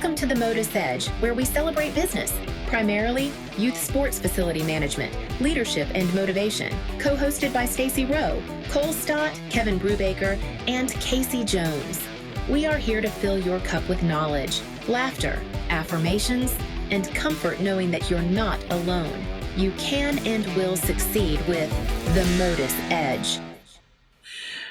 Welcome to the MotUS Edge, where we celebrate business, primarily youth sports facility management, leadership, and motivation. Co-hosted by Stacy Rowe, Cole Stott, Kevin Brubaker, and Casey Jones. We are here to fill your cup with knowledge, laughter, affirmations, and comfort knowing that you're not alone. You can and will succeed with the MotUS Edge.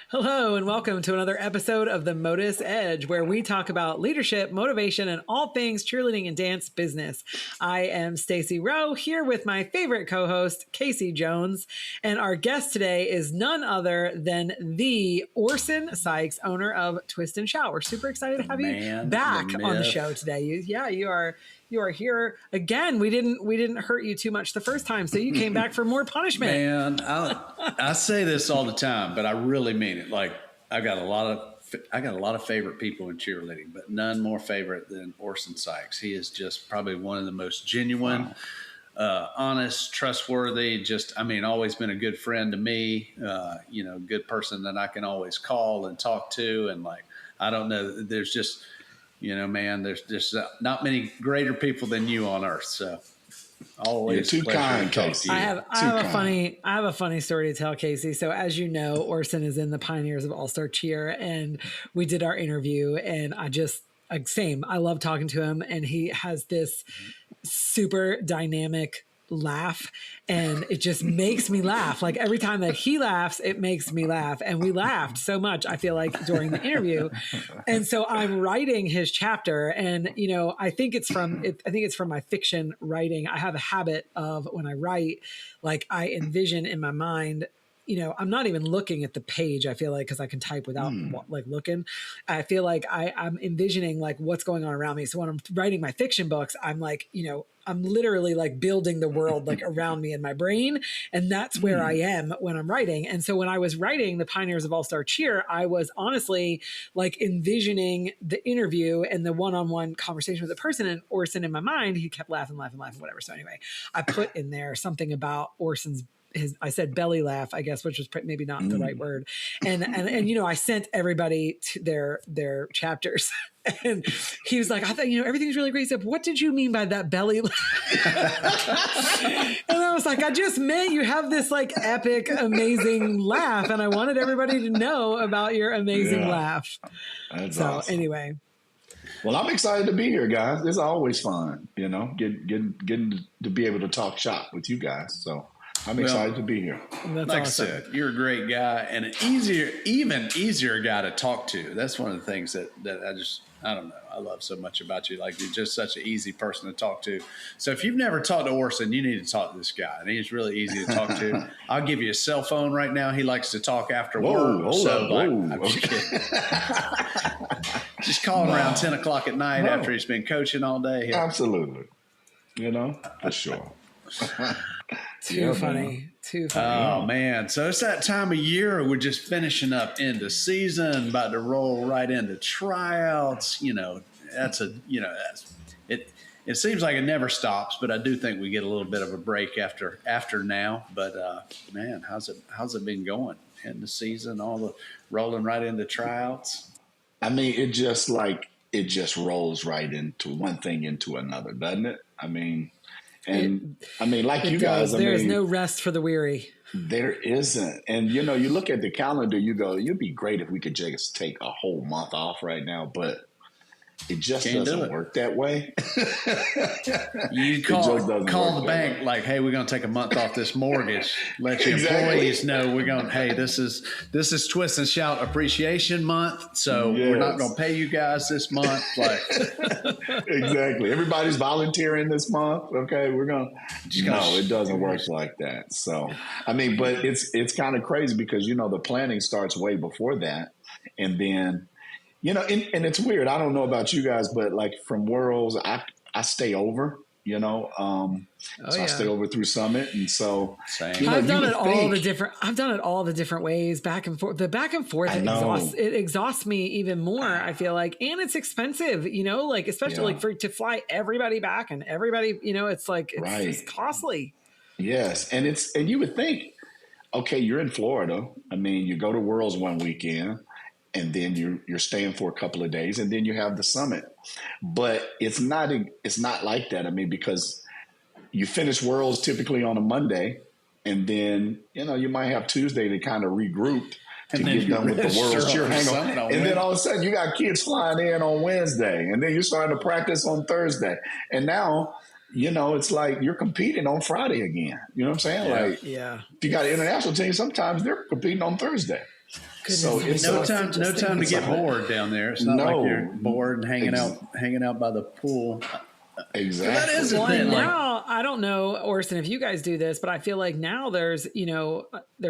Hello and welcome to another episode of the MotUS Edge, where we talk about leadership, motivation, and all things cheerleading and dance business. I am Stacy Rowe, here with my favorite co-host, Casey Jones, and our guest today is none other than the Orson Sykes, owner of Twist and Shout. We're super excited to have you back on the show today. You are here again. We didn't hurt you too much the first time, so you came back for more punishment. Man, I say this all the time, but I really mean it. Like I got a lot of favorite people in cheerleading, but none more favorite than Orson Sykes. He is just probably one of the most genuine, honest, trustworthy. Always been a good friend to me. Good person that I can always call and talk to, and I don't know. There's just there's just not many greater people than you on earth. So always too kind, Casey. I have a funny story to tell, Casey. So as you know, Orson is in the Pioneers of All-Star Cheer, and we did our interview, and I love talking to him, and he has this super dynamic laugh, and it just makes me laugh. Like every time that he laughs, it makes me laugh, and we laughed so much, I feel like, during the interview. And so I'm writing his chapter, and I think it's from my fiction writing. I have a habit of, when I write, I envision in my mind, I'm not even looking at the page, I feel like, because I can type without looking. I feel like I'm envisioning what's going on around me. So when I'm writing my fiction books, I'm I'm literally building the world around me in my brain. And that's where I am when I'm writing. And so when I was writing the Pioneers of All-Star Cheer, I was honestly envisioning the interview and the one-on-one conversation with the person, and Orson in my mind, he kept laughing, whatever. So anyway, I put in there something about Orson's I said belly laugh, I guess, which was maybe not the right word. And I sent everybody to their chapters, and he was like, I thought, everything's really great. He said, what did you mean by that belly laugh? And I was like, I just meant you have this epic, amazing laugh. And I wanted everybody to know about your amazing laugh. That's so awesome. Anyway. Well, I'm excited to be here, guys. It's always fun, getting to be able to talk shop with you guys. So I'm excited to be here. That's like awesome. I said, you're a great guy and an even easier guy to talk to. That's one of the things that I don't know, I love so much about you. You're just such an easy person to talk to. So if you've never talked to Orson, you need to talk to this guy. And he's really easy to talk to. I'll give you a cell phone right now. He likes to talk after work. I'm just kidding. Just call him around 10 o'clock at night after he's been coaching all day. Absolutely. For sure. Too funny. Oh man. So it's that time of year. We're just finishing up into season, about to roll right into tryouts. It seems like it never stops, but I do think we get a little bit of a break after now. But man, how's it been going in the season? All the rolling right into tryouts. I mean, it just rolls right into one thing into another, doesn't it? You guys, there is no rest for the weary. There isn't. And, you look at the calendar, you go, it'd be great if we could just take a whole month off right now, but it just doesn't work that way. You call the bank hey, we're going to take a month off this mortgage. Let your employees know we're going, hey, this is Twist and Shout Appreciation Month, so we're not going to pay you guys this month. Exactly. Everybody's volunteering this month. Okay, we're going to. No, it doesn't work like that. So, but it's kind of crazy because, the planning starts way before that. And then, and it's weird. I don't know about you guys, but from Worlds, I stay over, I stay over through Summit. And so I've done it all the different ways, back and forth. The back and forth exhausts me even more, I feel like. And it's expensive, especially to fly everybody back and everybody, it's costly. Yes. And you would think, okay, you're in Florida. You go to Worlds one weekend. and then you're staying for a couple of days, and then you have the summit. But it's not like that. I mean, because you finish Worlds typically on a Monday, and then you might have Tuesday to kind of regroup to get done with the World Cheer Hangover. And then all of a sudden you got kids flying in on Wednesday, and then you're starting to practice on Thursday. And now, it's like you're competing on Friday again. You know what I'm saying? Yeah. Like, if you got an international team, sometimes they're competing on Thursday. Goodness, so it's no time to get bored down there. It's not like you're bored and hanging out by the pool. Exactly. That is the thing. Now, I don't know, Orson, if you guys do this, but I feel like now there's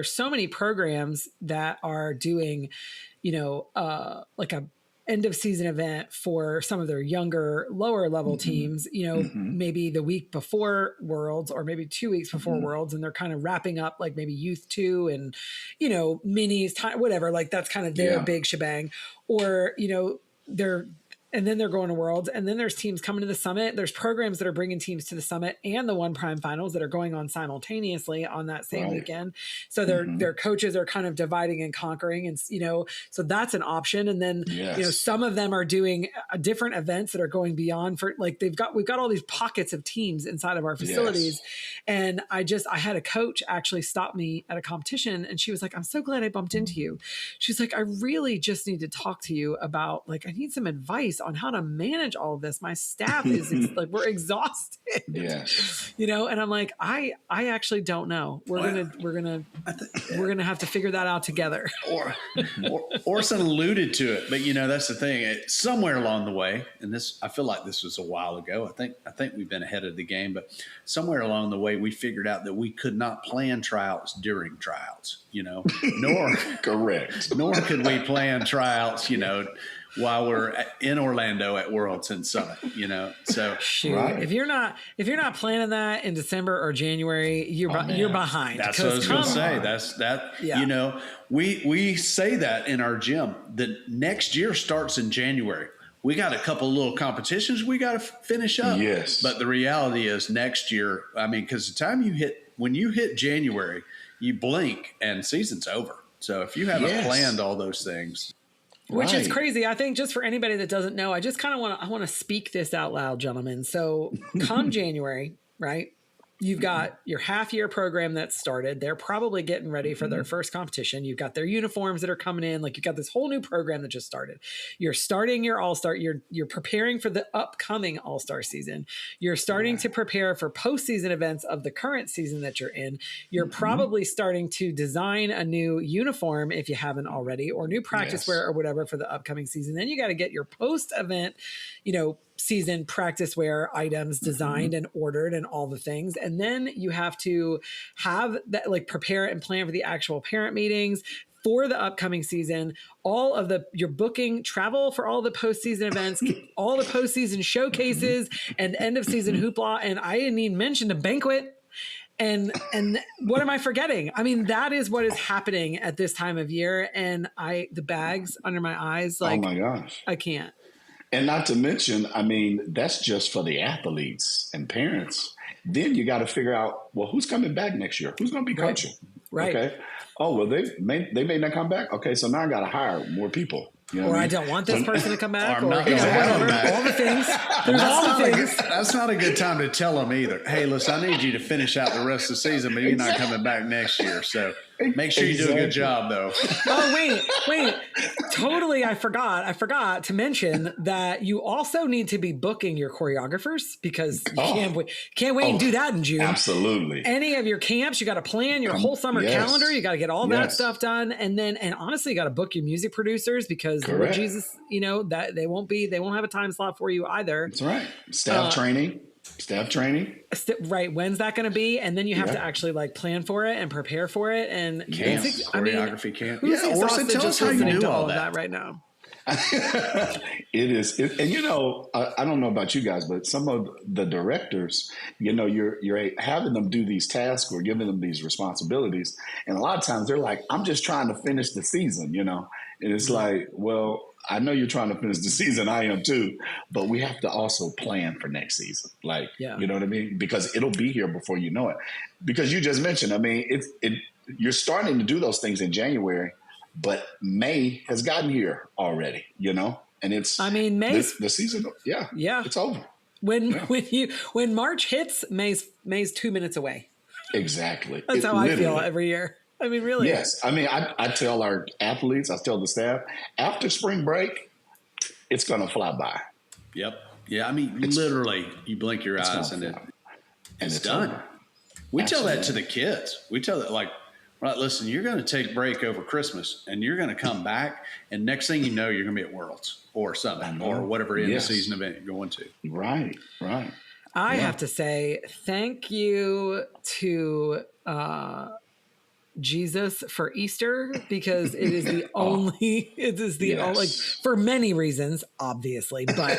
so many programs that are doing, like a end of season event for some of their younger, lower level teams, maybe the week before Worlds or maybe 2 weeks before Worlds. And they're kind of wrapping up like maybe Youth 2 and, minis, whatever, like that's kind of their big shebang. Or, and then they're going to Worlds, and then there's teams coming to the summit. There's programs that are bringing teams to the summit and the One Prime finals that are going on simultaneously on that same weekend. So their coaches are kind of dividing and conquering, and so that's an option. And then some of them are doing different events that are going beyond for like we've got all these pockets of teams inside of our facilities. And I had a coach actually stop me at a competition, and she was like, "I'm so glad I bumped into you." She's like, "I really just need to talk to you about I need some advice on how to manage all of this. My staff is like, we're exhausted." And I'm like, I actually don't know. We're gonna have to figure that out together. Orson alluded to it, but that's the thing. Somewhere along the way, and I feel like this was a while ago. I think we've been ahead of the game, but somewhere along the way, we figured out that we could not plan tryouts during tryouts. Nor could we plan tryouts. While we're in Orlando at Worlds and Summit, so if you're not planning that in December or January, you're behind. That's what I was going to say. That's that. Yeah. We say that in our gym. The next year starts in January. We got a couple of little competitions we got to finish up. Yes. But the reality is next year. I mean, because the time when you hit January, you blink and season's over. So if you haven't planned all those things. Which is crazy. I think just for anybody that doesn't know, I just kind of want to speak this out loud, gentlemen. So come January, right? You've got your half year program that's started. They're probably getting ready for their first competition. You've got their uniforms that are coming in. Like you've got this whole new program that just started. You're starting your All-Star. You're preparing for the upcoming All-Star season. You're starting to prepare for postseason events of the current season that you're in. You're probably starting to design a new uniform if you haven't already, or new practice wear or whatever for the upcoming season. Then you got to get your post-event, season practice wear items designed and ordered and all the things. And then you have to have that, like prepare and plan for the actual parent meetings for the upcoming season, you're booking travel for all the postseason events, all the postseason showcases and end of season hoopla. And I didn't even mention a banquet. And what am I forgetting? I mean, that is what is happening at this time of year. And the bags under my eyes, like, oh my gosh, I can't. And not to mention, I mean, that's just for the athletes and parents. Then you got to figure out, well, who's coming back next year? Who's going to be coaching? Right. Okay. Oh, well, they may not come back. Okay, so now I got to hire more people. Or I don't want this person to come back. Or not whatever. All the things. There's all the things. That's not a good time to tell them either. Hey, listen, I need you to finish out the rest of the season, but you're not coming back next year. So make sure you do a good job, though. Oh, wait. Totally, I forgot to mention that you also need to be booking your choreographers, because you can't wait and do that in June. Absolutely. Any of your camps, you got to plan your whole summer calendar. You got to get all that stuff done. And honestly, you got to book your music producers, because Lord Jesus, that they won't have a time slot for you either. That's right. Staff training. Right. When's that going to be? And then you have to actually plan for it and prepare for it. And choreography camp. Who's exhausted tell us how you do all of that right now? It is. And I don't know about you guys, but some of the directors, you're having them do these tasks or giving them these responsibilities. And a lot of times they're like, I'm just trying to finish the season, and it's like, well, I know you're trying to finish the season. I am too, but we have to also plan for next season. You know what I mean? Because it'll be here before you know it. Because you just mentioned, I mean, you're starting to do those things in January. but May has gotten here already, and it's, May, the season. Yeah. It's over. When March hits, May's 2 minutes away. Exactly. That's how I feel every year. Really. Yes. I tell our athletes, I tell the staff, after spring break, it's going to fly by. Yep. Yeah. Literally, you blink your eyes and it's done. Over. We tell that to the kids. We tell that right, listen, you're going to take break over Christmas and you're going to come back. And next thing you know, you're going to be at Worlds or something or whatever end of season event you're going to. Right. I have to say thank you to Jesus for Easter, because it is the only, only, for many reasons, obviously, but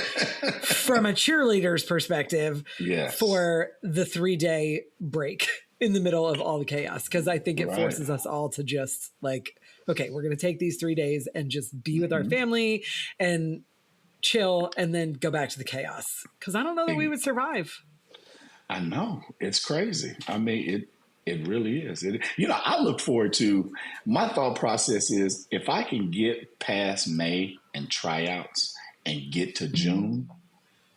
from a cheerleader's perspective, for the 3-day break in the middle of all the chaos. Because I think it forces us all to just okay, we're going to take these 3 days and just be with our family and chill and then go back to the chaos. Because I don't know that we would survive. I know. It's crazy. It really is. I look forward to, my thought process is, if I can get past May and tryouts and get to June,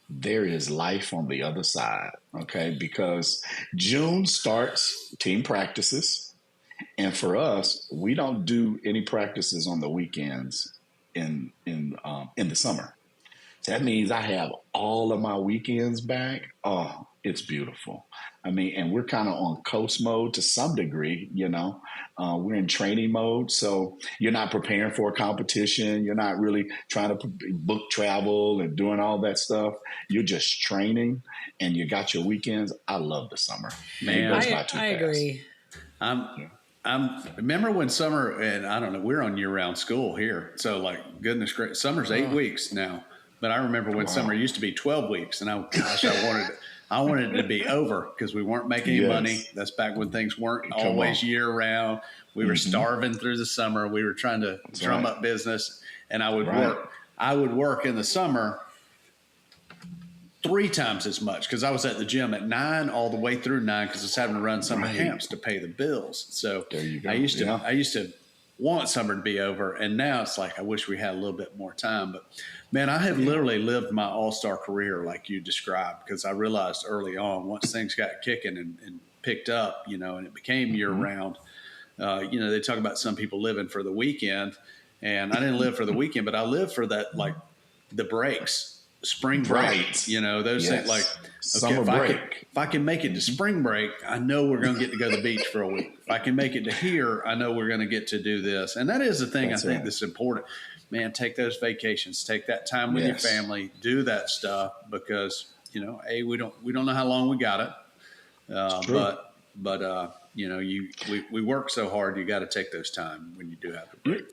there is life on the other side. Okay. Because June starts team practices. And for us, we don't do any practices on the weekends in the summer. So that means I have all of my weekends back. Oh, it's beautiful. And we're kind of on coast mode to some degree, we're in training mode. So you're not preparing for a competition. You're not really trying to book travel and doing all that stuff. You're just training and you got your weekends. I love the summer. Man, I agree. Remember when summer, and I don't know, we're on year-round school here. So goodness gracious, summer's 8 weeks now. But I remember when summer used to be 12 weeks, and I wanted it to be over because we weren't making any money. That's back when things weren't always year-round. We were starving through the summer. We were trying to drum up business, and I would work. I would work in the summer 3 times as much because I was at the gym at 9 all the way through 9 because I was having to run summer camps to pay the bills. So there you go. I used to want summer to be over, and now it's I wish we had a little bit more time. But man, I have literally lived my all-star career like you described, because I realized early on, once things got kicking and picked up, and it became year-round, they talk about some people living for the weekend, and I didn't live for the weekend, but I lived for that, the breaks. Spring break, those things summer break. If I can make it to spring break, I know we're going to get to go to the beach for a week. If I can make it to here, I know we're going to get to do this. And that is the thing I think that's important. Man, take those vacations, take that time with your family, do that stuff because, we don't know how long we got it. But we work so hard, you got to take those time when you do have a break.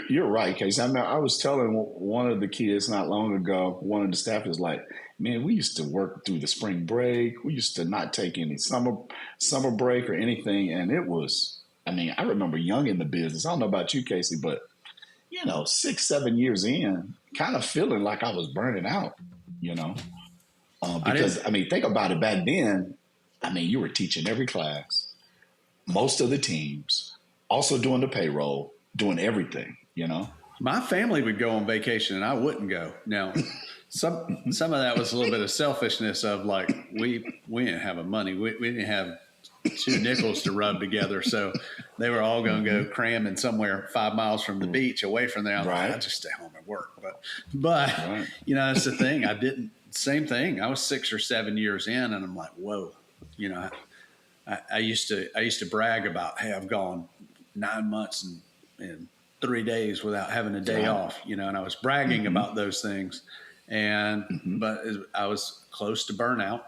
You're right, Casey. I was telling one of the kids not long ago, one of the staff is like, man, we used to work through the spring break. We used to not take any summer break or anything. And it was, I remember young in the business. I don't know about you, Casey, but, 6-7 years in, kind of feeling like I was burning out, because, think about it back then. You were teaching every class, most of the teams, also doing the payroll, doing everything, My family would go on vacation and I wouldn't go. Now, some of that was a little bit of selfishness of we didn't have the money. We didn't have 2 nickels to rub together. So they were all going to go cramming somewhere 5 miles from the beach away from there. I'm like, I just stay home and work. But that's the thing. Same thing. I was 6 or 7 years in and I'm like, whoa, I used to brag about, hey, I've gone 9 months and 3 days without having a day off, and I was bragging about those things. But I was close to burnout.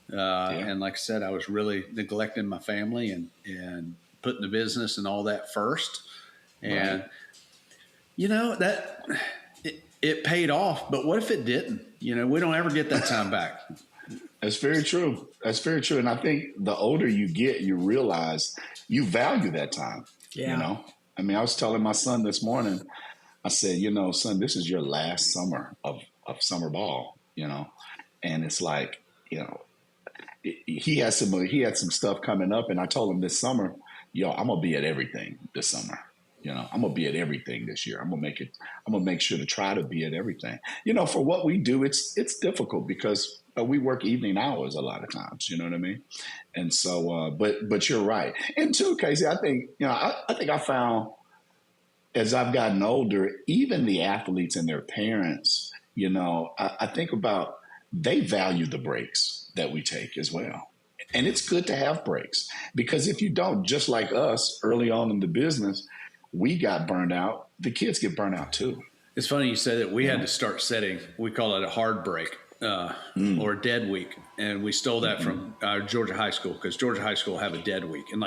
And like I said, I was really neglecting my family and putting the business and all that first. And, that it paid off, but what if it didn't? We don't ever get that time back. That's very true. And I think the older you get, you realize you value that time, I was telling my son this morning, I said, son, this is your last summer of summer ball, and it's he had some stuff coming up, and I told him this summer, I'm going to be at everything this summer. I'm gonna be at everything this year. I'm gonna make sure to try to be at everything. For what we do, it's difficult because we work evening hours a lot of times. You know what I mean? And so, but you're right. And too, Casey, I think I found as I've gotten older, even the athletes and their parents, I think about they value the breaks that we take as well. And it's good to have breaks because if you don't, just like us early on in the business, we got burned out. The kids get burned out too. It's funny you said that. We had to start setting, we call it a hard break or a dead week. And we stole that from Georgia High School because Georgia High School have a dead week. And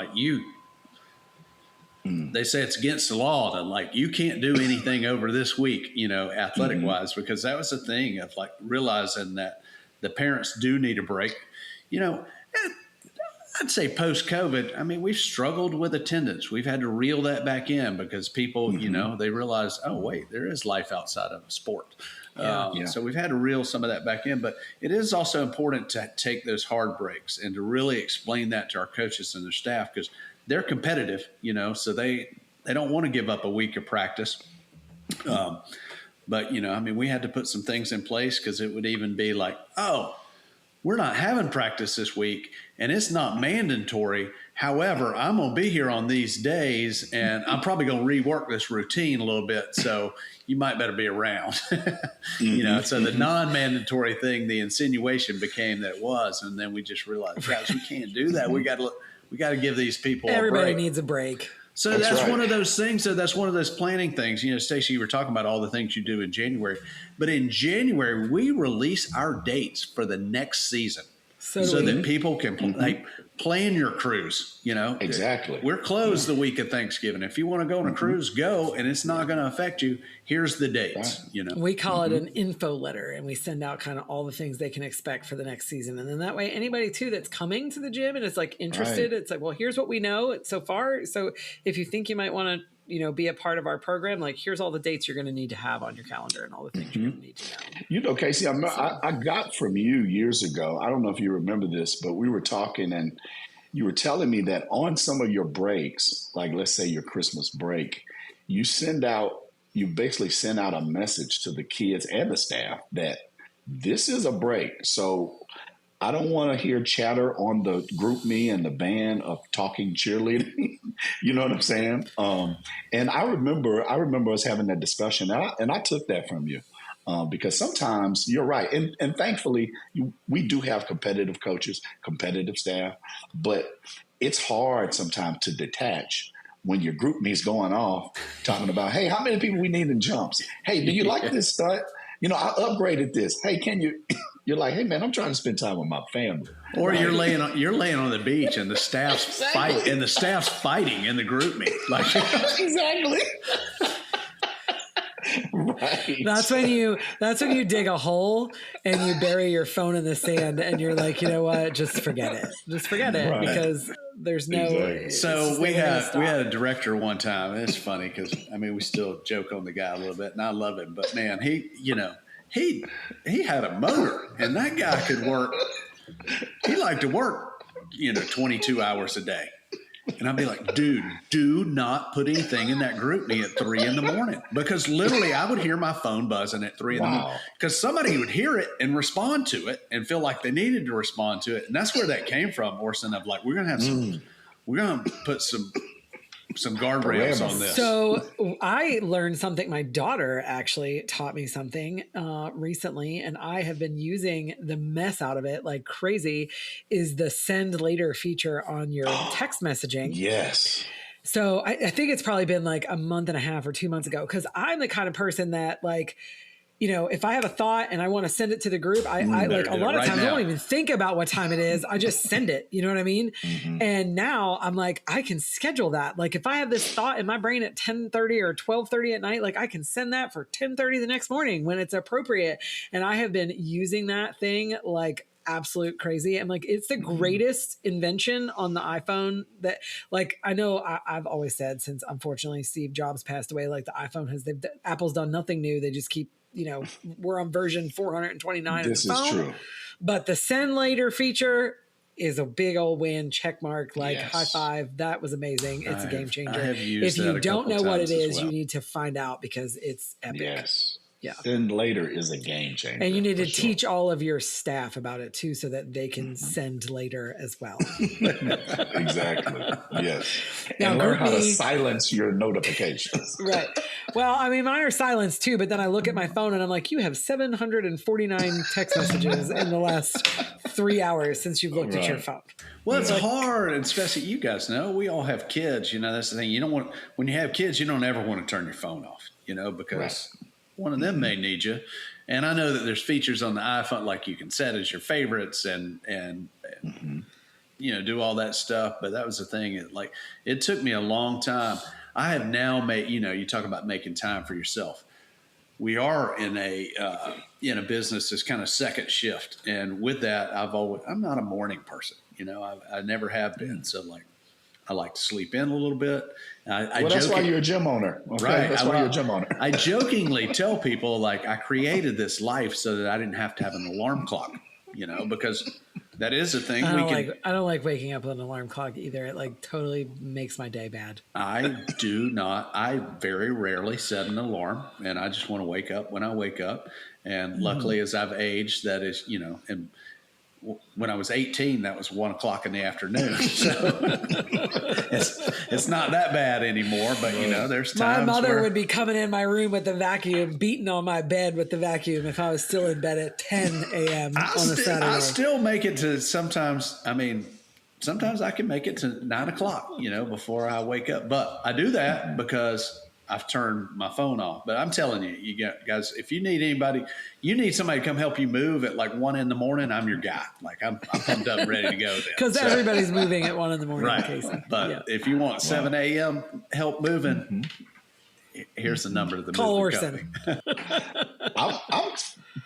they say it's against the law to you can't do anything over this week, athletic wise, because that was the thing of realizing that the parents do need a break. I'd say post-COVID, I mean, we've struggled with attendance. We've had to reel that back in because people, they realize, oh, wait, there is life outside of sport. So we've had to reel some of that back in. But it is also important to take those hard breaks and to really explain that to our coaches and their staff because they're competitive, so they don't want to give up a week of practice. But, we had to put some things in place because it would even be we're not having practice this week and it's not mandatory. However, I'm going to be here on these days and I'm probably going to rework this routine a little bit. So you might better be around, so the non-mandatory thing, the insinuation became that it was. And then we just realized, guys, we can't do that. We got to give these people Everybody a break. needs a break. So that's right. One of those things. So that's one of those planning things. Stacy, you were talking about all the things you do in January. But in January, we release our dates for the next season so that people can plan your cruise. Exactly. We're closed the week of Thanksgiving. If you want to go on a cruise, go, and it's not going to affect you. Here's the dates. Right. We call it an info letter, and we send out kind of all the things they can expect for the next season. And then that way, anybody too that's coming to the gym and is interested, it's well, here's what we know so far. So if you think you might want to, be a part of our program, here's all the dates you're going to need to have on your calendar and all the things you're going to need to know. Casey, I got from you years ago, I don't know if you remember this, but we were talking and you were telling me that on some of your breaks, let's say your Christmas break, you basically send out a message to the kids and the staff that this is a break. So I don't want to hear chatter on the group me and the band of talking cheerleading. You know what I'm saying? And I remember us having that discussion, and I took that from you because sometimes you're right, and thankfully we do have competitive coaches, competitive staff, but it's hard sometimes to detach when your group me's going off talking about, hey, how many people we need in jumps? Hey, do you like this stunt? I upgraded this. Hey, can you? You're like, hey man, I'm trying to spend time with my family. Or you're laying on the beach and the staff's fighting in the group meet. Exactly. Right. That's when you dig a hole and you bury your phone in the sand and you're like, you know what? Just forget it. Right. Because there's no. Exactly. So we had a director one time. It's funny because we still joke on the guy a little bit, and I love him. But man, he had a motor, and that guy could work. He liked to work, 22 hours a day. And I'd be like, dude, do not put anything in that group me at 3 a.m. because literally I would hear my phone buzzing at 3 a.m. because somebody would hear it and respond to it and feel like they needed to respond to it. And that's where that came from, Orson, of we're going to put some guardrails on this. So I learned something. My daughter actually taught me something recently, and I have been using the mess out of it like crazy, is the send later feature on your text messaging. Yes. So I think it's probably been a month and a half or 2 months ago, because I'm the kind of person that if I have a thought and I want to send it to the group, I a lot of times I don't even think about what time it is. I just send it. You know what I mean? Mm-hmm. And now I'm I can schedule that. If I have this thought in my brain at 10:30 or 12:30 at night, I can send that for 10:30 the next morning when it's appropriate. And I have been using that thing absolute crazy. I'm it's the greatest invention on the iPhone that I know I've always said, since unfortunately Steve Jobs passed away, the iPhone Apple's done nothing new. They just keep, we're on version 429 this of the phone. Is true. But the send later feature, is a big old win, check mark, like Yes. high five. That was amazing. It's a game changer. I have used if that you a don't couple know what it times as is, well. you need to find out because it's epic. Yes. Yeah. Send later is a game changer. And you need to for sure. teach all of your staff about it too, so that they can send later as well. Exactly. Yes. Now, and learn how to GroupMe- silence your notifications. Right. Well, I mean, mine are silenced too, but then I look at my phone and I'm like, you have 749 text messages in the last 3 hours since you've looked at your phone. Well, it's hard, and especially you guys know we all have kids. You know, that's the thing. You don't want, when you have kids, you don't ever want to turn your phone off. You know, because one of them may need you. And I know that there's features on the iPhone like you can set as your favorites and you know, do all that stuff. But that was the thing. It took me a long time. I have now made, you know, you talk about making time for yourself. We are in a business that's kind of second shift, and with that, I'm not a morning person. You know, I never have been. So I like to sleep in a little bit. That's why you're a gym owner. Okay? Right. That's why you're a gym owner. I jokingly tell people, like, I created this life so that I didn't have to have an alarm clock, you know, because that is a thing. I don't like waking up with an alarm clock either. It like totally makes my day bad. I do not. I very rarely set an alarm, and I just want to wake up when I wake up. And luckily, as I've aged, that is, you know, and when I was 18, that was 1 o'clock in the afternoon. So it's not that bad anymore. But, you know, there's times my mother would be coming in my room with the vacuum, beating on my bed with the vacuum if I was still in bed at 10 a.m. on a Saturday. I still make it to sometimes I can make it to 9 o'clock, you know, before I wake up. But I do that because I've turned my phone off. But I'm telling you, guys, if you need somebody to come help you move at like 1 a.m, I'm your guy. Like I'm pumped up and ready to go. Because everybody's moving at 1 a.m. Right. Casey. But if you want 7 a.m. help moving, here's the number of the call moving Orson. I'm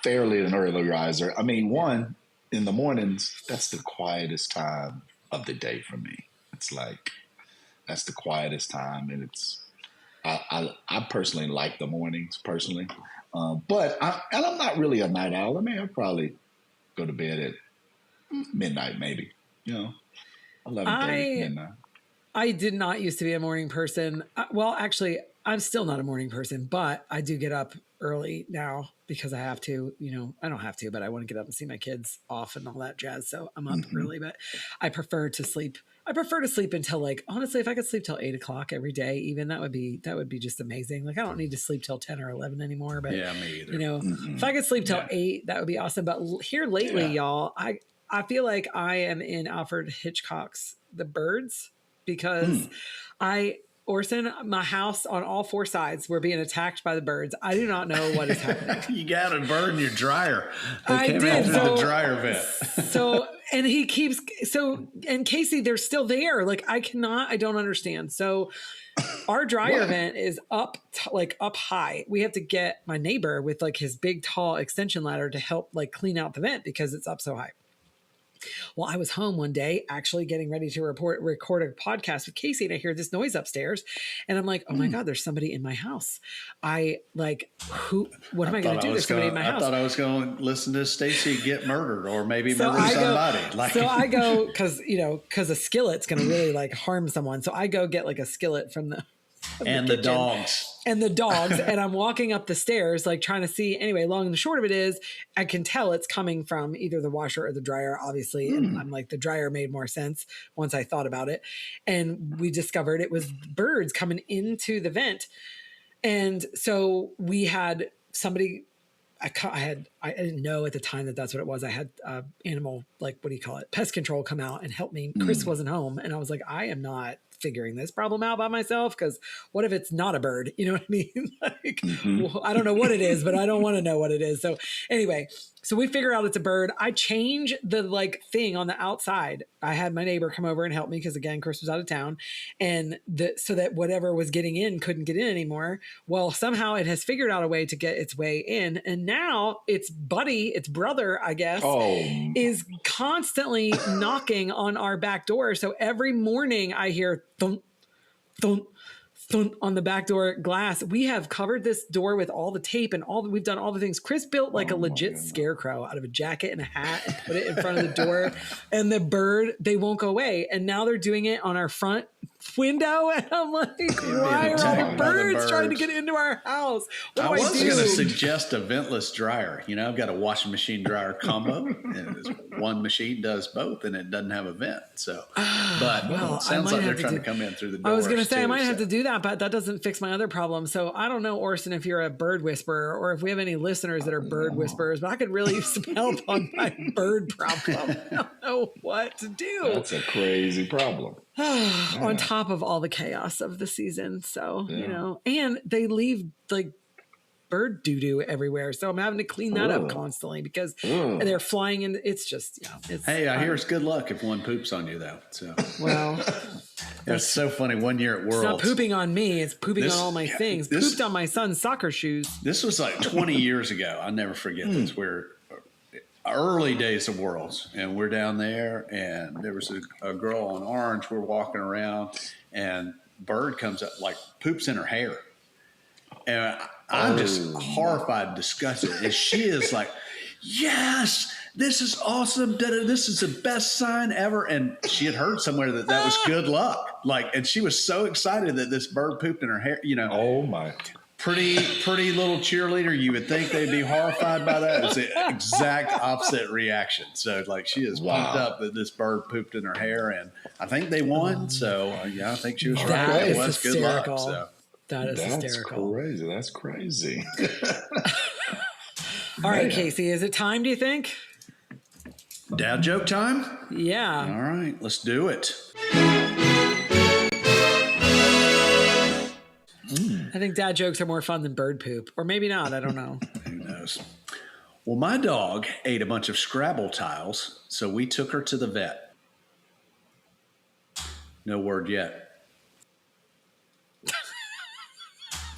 fairly an early riser. I mean, in the mornings, that's the quietest time of the day for me. It's like, that's the quietest time. And I personally like the mornings personally. But I'm not really a night owl. I mean, I'll probably go to bed at midnight, maybe, you know, 11:30, midnight. I did not used to be a morning person. Well, actually, I'm still not a morning person, but I do get up early now because I have to. You know, I don't have to, but I want to get up and see my kids off and all that jazz. So I'm up early, but I prefer to sleep. I prefer to sleep until, like, honestly, if I could sleep till 8 o'clock every day, even that would be just amazing. Like, I don't need to sleep till 10 or 11 anymore, but Yeah, me either. you know, if I could sleep till 8, that would be awesome. But here lately, y'all, I feel like I am in Alfred Hitchcock's The Birds because Orson, my house on all 4 sides, we're being attacked by the birds. I do not know what is happening. You got to burn your dryer. I did. The dryer vent. And Casey, they're still there. Like, I don't understand. So our dryer vent is up high. We have to get my neighbor with like his big, tall extension ladder to help like clean out the vent because it's up so high. Well, I was home one day actually getting ready to record a podcast with Casey, and I hear this noise upstairs, and I'm like, oh my God, there's somebody in my house. What am I going to do? There's somebody in my house. I thought I was going to listen to Stacy get murdered or maybe murder somebody. So I go, because a skillet's going to really like harm someone. So I go get like a skillet from the dogs. And the dogs. And I'm walking up the stairs, like trying to see. Anyway, long and the short of it is, I can tell it's coming from either the washer or the dryer, obviously. And I'm like, the dryer made more sense once I thought about it. And we discovered it was birds coming into the vent. And so we had somebody, I didn't know at the time that that's what it was. I had animal, like, what do you call it? Pest control come out and help me. Chris wasn't home. And I was like, I am not figuring this problem out by myself, because what if it's not a bird? You know what I mean? Like, well, I don't know what it is, but I don't want to know what it is. So anyway, so we figure out it's a bird. I change the like thing on the outside. I had my neighbor come over and help me because, again, Chris was out of town, and so that whatever was getting in couldn't get in anymore. Well, somehow it has figured out a way to get its way in, and now its brother, I guess, is constantly knocking on our back door. So every morning I hear thump, thump, thunk on the back door glass. We have covered this door with all the tape and we've done all the things. Chris built like a legit scarecrow out of a jacket and a hat and put it in front of the door. And the bird, they won't go away. And now they're doing it on our front window. And I'm like, why are all the birds trying to get into our house? What do I was do? going to suggest a ventless dryer. You know, I've got a washing machine dryer combo, and one machine does both, and it doesn't have a vent. So, but it sounds like they're trying to come in through the door. I was going to say I might have to do that, but that doesn't fix my other problem. So I don't know, Orson, if you're a bird whisperer or if we have any listeners that are bird whisperers, but I could really use some help on my bird problem. I don't know what to do. That's a crazy problem. On top of all the chaos of the season. So, you know, and they leave like bird doo-doo everywhere. So I'm having to clean that up constantly because they're flying in. It's just, hey, I hear it's good luck if one poops on you though. So, well, that's so funny. One year at Worlds. It's not pooping on me. It's pooping on all my things. Pooped on my son's soccer shoes. This was like 20 years ago. I'll never forget this. We're early days of Worlds, and we're down there, and there was a girl on orange. We're walking around, and bird comes up, like poops in her hair. And I'm just horrified, disgusted. And she is like, yes, this is awesome. This is the best sign ever. And she had heard somewhere that was good luck. Like, and she was so excited that this bird pooped in her hair, you know. Oh my. Pretty little cheerleader. You would think they'd be horrified by that. It's the exact opposite reaction. So like she is pumped up that this bird pooped in her hair, and I think they won. So I think she was right. It was good luck. So that's hysterical. Crazy. That's crazy. All right, Casey, is it time, do you think? Dad joke time? Yeah. All right, let's do it. I think dad jokes are more fun than bird poop. Or maybe not. I don't know. Who knows? Well, my dog ate a bunch of Scrabble tiles, so we took her to the vet. No word yet.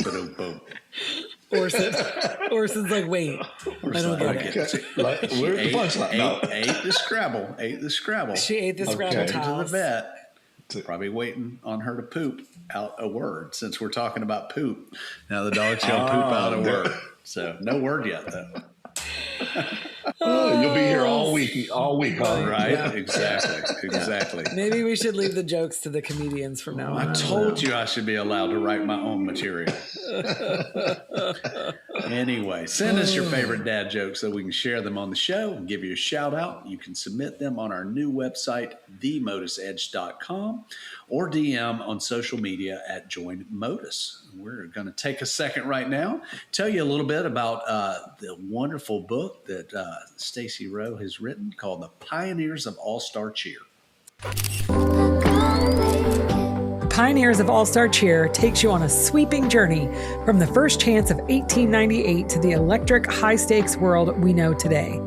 Boom. Orson's like, wait. I don't get it. Where's the punchline? Ate the Scrabble. She ate the Scrabble tiles. To the vet. Probably waiting on her to poop out a word, since we're talking about poop. Now the dog's going to poop out a word. So no word yet, though. You'll be here all week, huh? Right? Yeah. Exactly. Maybe we should leave the jokes to the comedians from now on. I told you I should be allowed to write my own material. Anyway, send us your favorite dad jokes so we can share them on the show and give you a shout out. You can submit them on our new website, themotusedge.com, or DM on social media at Join Motus. We're going to take a second right now, tell you a little bit about the wonderful book that Stacy Rowe has written called The Pioneers of All-Star Cheer. Pioneers of All-Star Cheer takes you on a sweeping journey from the first chance of 1898 to the electric high-stakes world we know today.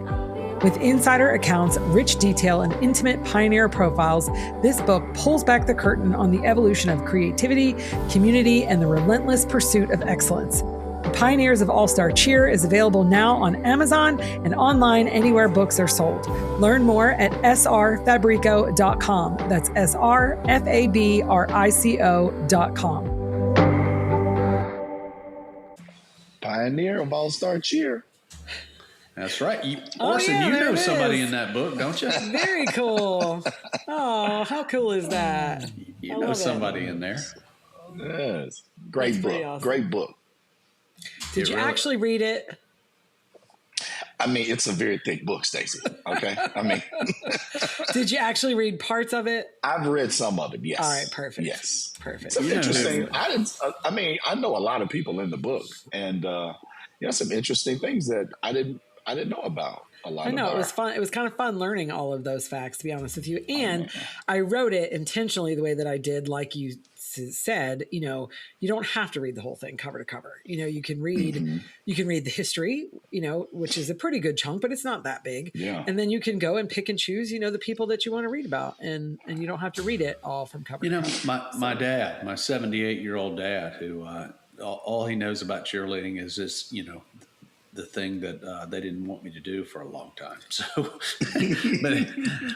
With insider accounts, rich detail, and intimate pioneer profiles, this book pulls back the curtain on the evolution of creativity, community, and the relentless pursuit of excellence. Pioneers of All-Star Cheer is available now on Amazon and online anywhere books are sold. Learn more at srfabrico.com. That's srfabrico.com. Pioneer of All-Star Cheer. That's right. Orson, you know somebody in that book, don't you? Very cool. Oh, how cool is that? You know somebody in there. Yes. Great book. Awesome. Great book. Did you actually read it? I mean, it's a very thick book, Stacy. Okay. I mean, did you actually read parts of it? I've read some of it. Yes. All right. Perfect. Yes. Perfect. Some interesting. I know a lot of people in the book, and some interesting things that I didn't know about. I know it was fun. It was kind of fun learning all of those facts, to be honest with you. And I wrote it intentionally the way that I did, like you said. You know, you don't have to read the whole thing cover to cover. You know, you can read the history, you know, which is a pretty good chunk, but it's not that big. Yeah. And then you can go and pick and choose, you know, the people that you want to read about, and you don't have to read it all from cover to cover. You know, my dad, my 78-year-old dad, who all he knows about cheerleading is this, you know, the thing that they didn't want me to do for a long time. So,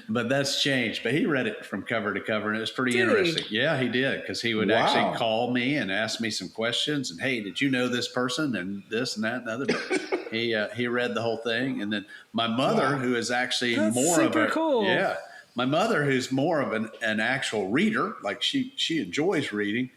but that's changed. But he read it from cover to cover, and it was pretty interesting. Yeah, he did, because he would actually call me and ask me some questions. And hey, did you know this person and this and that and the other? But he read the whole thing, and then my mother, who is actually more of a cool. My mother, who's more of an actual reader, like she enjoys reading.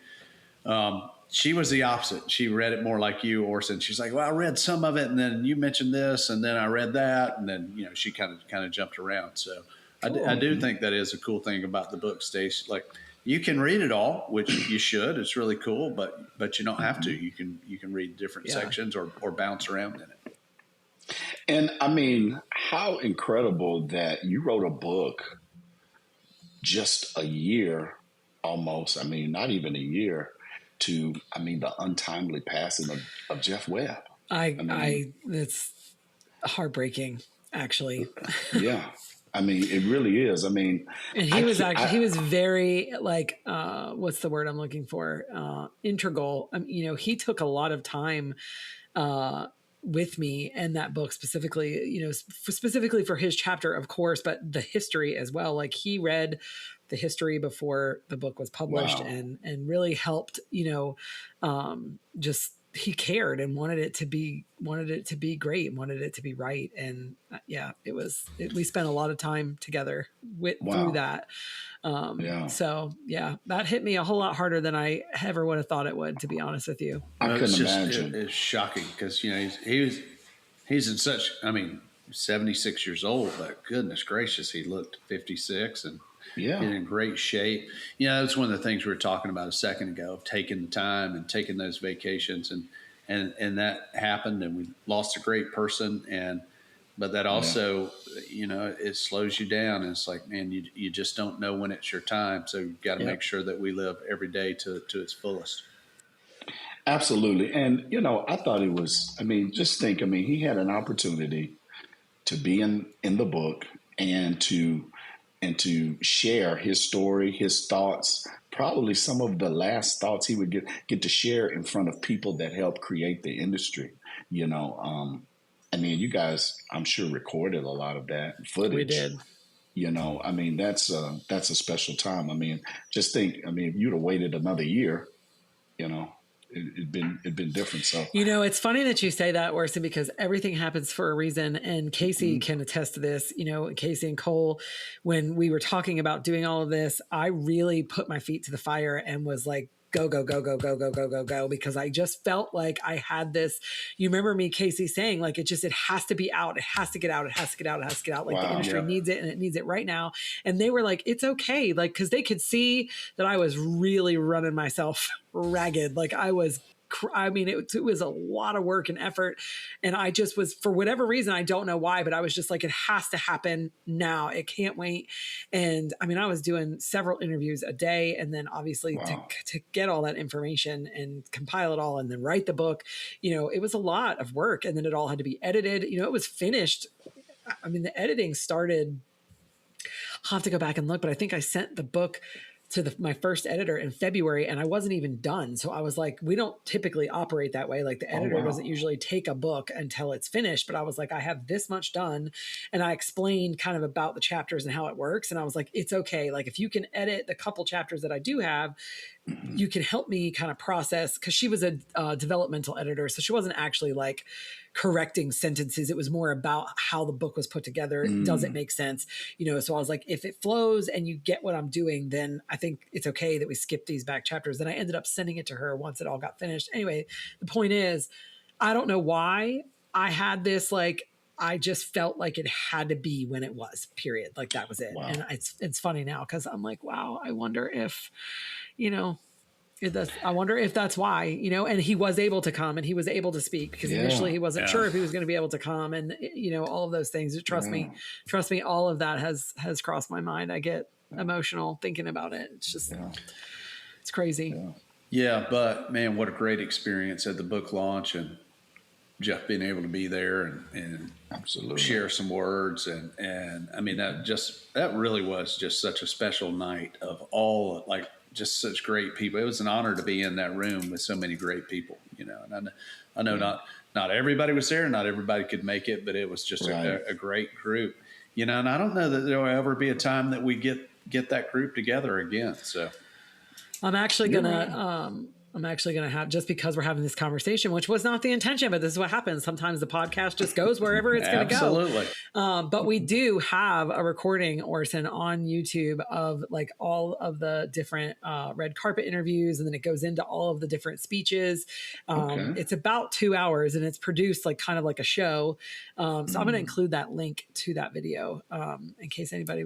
She was the opposite. She read it more like you, Orson. She's like, well, I read some of it, and then you mentioned this, and then I read that, and then she kind of jumped around. So cool. I do think that is a cool thing about the book, Stacy. Like, you can read it all, which you should. It's really cool, but you don't have to. You can read different sections or bounce around in it. And I mean, how incredible that you wrote a book just a year almost. I mean, not even a year. To, the untimely passing of Jeff Webb. It's heartbreaking, actually. Yeah. It really is. And he was very what's the word I'm looking for? Integral. He took a lot of time, with me and that book specifically, specifically for his chapter, of course, but the history as well. Like, he read the history before the book was published and really helped, just he cared and wanted it to be great, wanted it to be right. And we spent a lot of time together through that. So that hit me a whole lot harder than I ever would have thought it would, to be honest with you. I couldn't imagine. It's shocking because, he's in such, 76 years old, but goodness gracious, he looked 56 and in great shape. That's one of the things we were talking about a second ago, of taking the time and taking those vacations, and that happened, and we lost a great person, but that also, it slows you down, and it's like, man, you just don't know when it's your time, so you've got to make sure that we live every day to its fullest. Absolutely. And, I thought it was, just think, he had an opportunity to be in the book and to share his story, his thoughts, probably some of the last thoughts he would get to share in front of people that helped create the industry. You guys, I'm sure, recorded a lot of that footage. We did. That's a special time. Just think, if you'd have waited another year, it'd been different. So, it's funny that you say that, Orson, because everything happens for a reason. And Casey can attest to this, Casey and Cole, when we were talking about doing all of this, I really put my feet to the fire and was like, go, go, go, go, go, go, go, go, go, because I just felt like I had this. You remember me, Casey, saying like, it has to be out. It has to get out. It has to get out. It has to get out. Like, the industry needs it, and it needs it right now. And they were like, it's okay. Like, cause they could see that I was really running myself ragged. Like, I was, it was a lot of work and effort. And I just was, for whatever reason, I don't know why, but I was just like, it has to happen now. It can't wait. And I was doing several interviews a day. And then obviously to get all that information and compile it all and then write the book, it was a lot of work. And then it all had to be edited. It was finished. The editing started, I'll have to go back and look, but I think I sent the book to my first editor in February, and I wasn't even done. So I was like, we don't typically operate that way. Like, the editor doesn't usually take a book until it's finished, but I was like, I have this much done. And I explained kind of about the chapters and how it works. And I was like, it's okay. Like, if you can edit the couple chapters that I do have, you can help me kind of process, because she was a developmental editor. So she wasn't actually like correcting sentences. It was more about how the book was put together. Does it make sense? So I was like, if it flows and you get what I'm doing, then I think it's okay that we skip these back chapters. Then I ended up sending it to her once it all got finished. Anyway, the point is, I don't know why I had this, like, I just felt like it had to be when it was, period. Like, that was it. Wow. And it's funny now, because I'm like, wow, I wonder if, I wonder if that's why, and he was able to come and he was able to speak, because initially he wasn't sure if he was going to be able to come, and, all of those things. Trust me, all of that has crossed my mind. I get emotional thinking about it. It's just, it's crazy. Yeah. But man, what a great experience at the book launch, and Jeff being able to be there and absolutely share some words. And that really was just such a special night of all, like, just such great people. It was an honor to be in that room with so many great people, And I know not everybody was there, not everybody could make it, but it was just a great group, and I don't know that there will ever be a time that we get that group together again. So I'm actually gonna have, just because we're having this conversation, which was not the intention, but this is what happens. Sometimes the podcast just goes wherever it's going to go. Absolutely. But we do have a recording, Orson, on YouTube of like all of the different red carpet interviews, and then it goes into all of the different speeches. It's about 2 hours, and it's produced like kind of like a show. So I'm going to include that link to that video in case anybody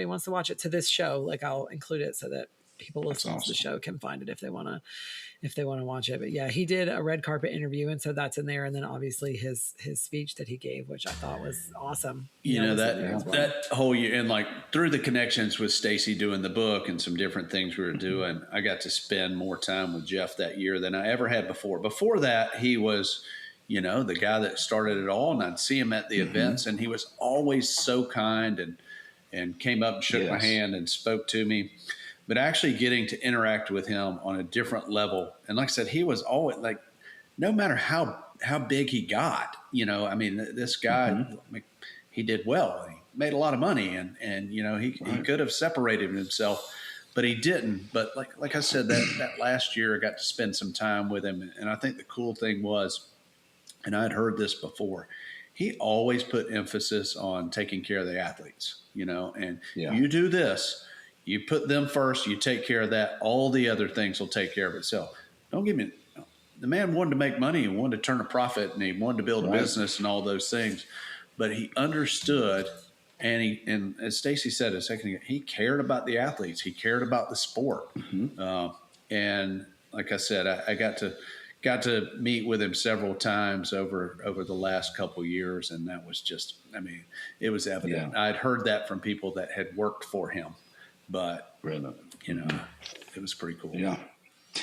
wants to watch it, to this show. Like I'll include it so that people listening to the show can find it if they want to watch it. But yeah, he did a red carpet interview, and so that's in there. And then obviously his speech that he gave, which I thought was awesome. That whole year, and like through the connections with Stacy doing the book and some different things we were doing, I got to spend more time with Jeff that year than I ever had before. Before that, he was, the guy that started it all, and I'd see him at the events, and he was always so kind and came up and shook my hand and spoke to me. But actually getting to interact with him on a different level. And like I said, he was always like, no matter how big he got, this guy, he did well. He made a lot of money and he could have separated himself, but he didn't. But like I said, that last year I got to spend some time with him. And I think the cool thing was, and I'd heard this before, he always put emphasis on taking care of the athletes, and you do this. You put them first, you take care of that. All the other things will take care of itself. Don't give me the man wanted to make money and wanted to turn a profit and he wanted to build a business and all those things. But he understood, and as Stacy said a second ago, he cared about the athletes. He cared about the sport. And like I said, I got to meet with him several times over the last couple of years, and that was just, it was evident. Yeah. I'd heard that from people that had worked for him. But, it was pretty cool. Yeah.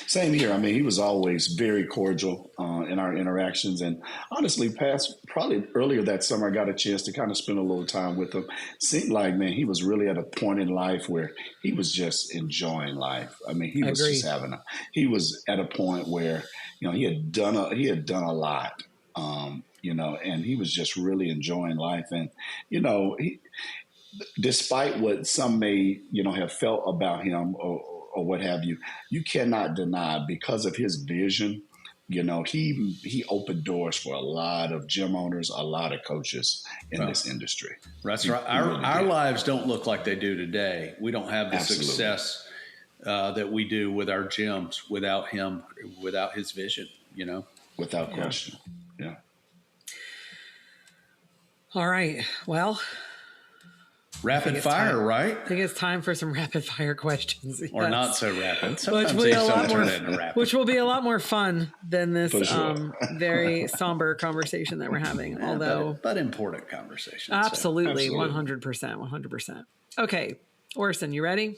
Same here. He was always very cordial in our interactions. And honestly, probably earlier that summer, I got a chance to kind of spend a little time with him. Seemed like, man, he was really at a point in life where he was just enjoying life. He was just he was at a point where, he had done a lot, and he was just really enjoying life. And, despite what some may, have felt about him or what have you, you cannot deny, because of his vision, he opened doors for a lot of gym owners, a lot of coaches in this industry. That's right. Our lives don't look like they do today. We don't have the success that we do with our gyms without him, without his vision, Without question. Yeah. All right. Well, rapid fire, right? I think it's time for some rapid fire questions. Or not so rapid. Sometimes they don't turn into rapid. Which will be a lot more fun than this very somber conversation that we're having. But important conversation. Absolutely. 100%. Okay. Orson, you ready?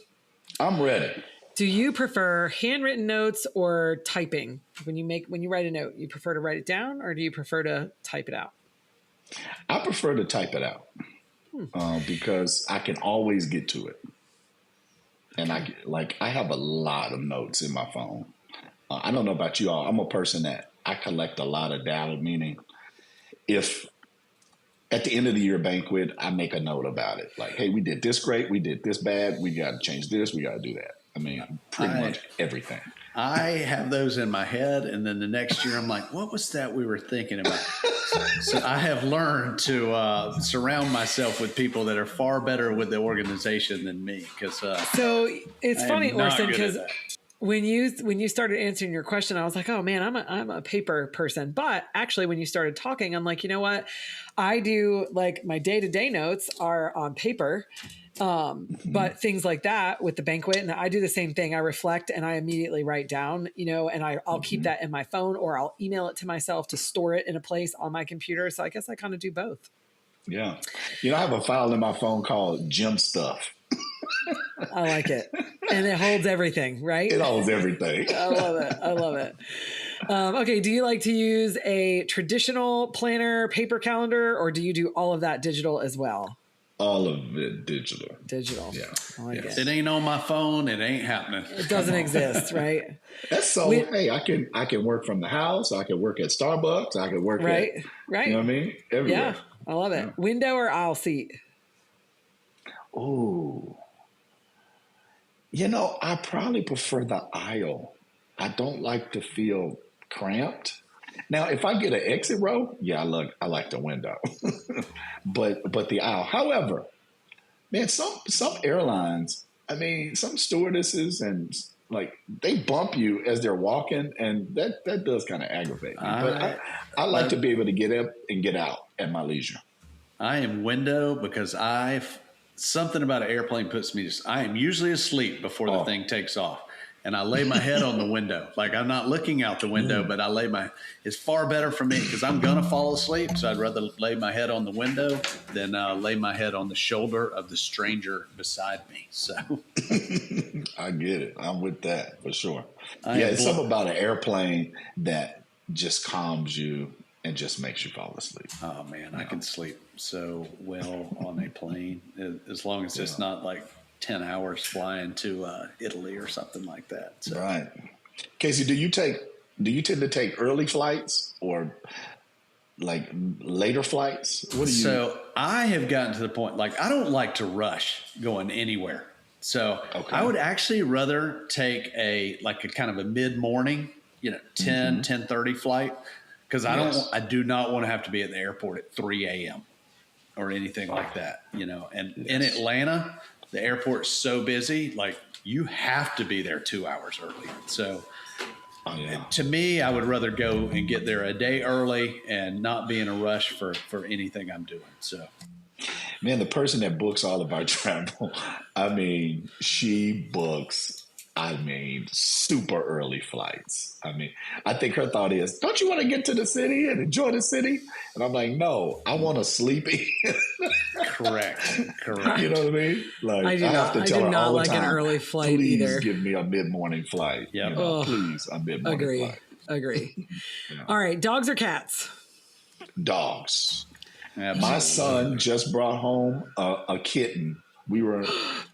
I'm ready. Do you prefer handwritten notes or typing? When you write a note, you prefer to write it down, or do you prefer to type it out? I prefer to type it out. Because I can always get to it. And I have a lot of notes in my phone. I don't know about you all. I'm a person that I collect a lot of data, meaning if at the end of the year banquet, I make a note about it. Like, hey, we did this great. We did this bad. We got to change this. We got to do that. Pretty much everything. I have those in my head, and then the next year I'm like, what was that we were thinking about? So I have learned to surround myself with people that are far better with the organization than me. So it's funny, Orson, because when you started answering your question, I was like, oh man, I'm a paper person. But actually, when you started talking, I'm like, you know what? I do, like, my day-to-day notes are on paper. But things like that with the banquet, and I do the same thing. I reflect and I immediately write down, and I'll keep that in my phone, or I'll email it to myself to store it in a place on my computer. So I guess I kind of do both. Yeah. I have a file in my phone called Gym Stuff. I like it. And it holds everything, right? It holds everything. I love it. Okay. Do you like to use a traditional planner, paper calendar, or do you do all of that digital as well? All of it digital. Digital. Yeah. I like If it. it ain't on my phone, it ain't happening. It doesn't exist, right? That's so. Hey, I can work from the house. I can work at Starbucks. I can work right. You know what I mean? Everywhere. Yeah, I love it. Window or aisle seat? Ooh. You know, I probably prefer the aisle. I don't like to feel cramped. Now, if I get an exit row, yeah, I like the window. but the aisle. However, man, some airlines, I mean, some stewardesses and like they bump you as they're walking, and that does kind of aggravate me. But I like to be able to get up and get out at my leisure. I am window because something about an airplane puts me. I am usually asleep before the thing takes off, and I lay my head on the window. Like I'm not looking out the window, but I lay it's far better for me because I'm gonna fall asleep. So I'd rather lay my head on the window than lay my head on the shoulder of the stranger beside me. So I get it. I'm with that for sure. It's something about an airplane that just calms you and just makes you fall asleep. Oh man, I can sleep so well on a plane as long as it's not like 10 hours flying to Italy or something like that. So. Right. Casey, do you tend to take early flights or like later flights? What do you? So I have gotten to the point, like I don't like to rush going anywhere. So I would actually rather take a kind of a mid-morning, 10:30 flight. Because I do not want to have to be at the airport at 3 a.m. or anything like that, And in Atlanta, the airport's so busy, like you have to be there 2 hours early. So to me, I would rather go and get there a day early and not be in a rush for anything I'm doing. So, man, the person that books all of our travel, I mean, she books super early flights. I mean, I think her thought is, don't you want to get to the city and enjoy the city? And I'm like, no, I want to sleep in. Correct. You know what I mean? Like, I do not like an early flight please either. Give me a mid-morning flight. Yeah, please, a mid-morning flight. Agree. All right, dogs or cats? Dogs. Absolutely. My son just brought home a kitten.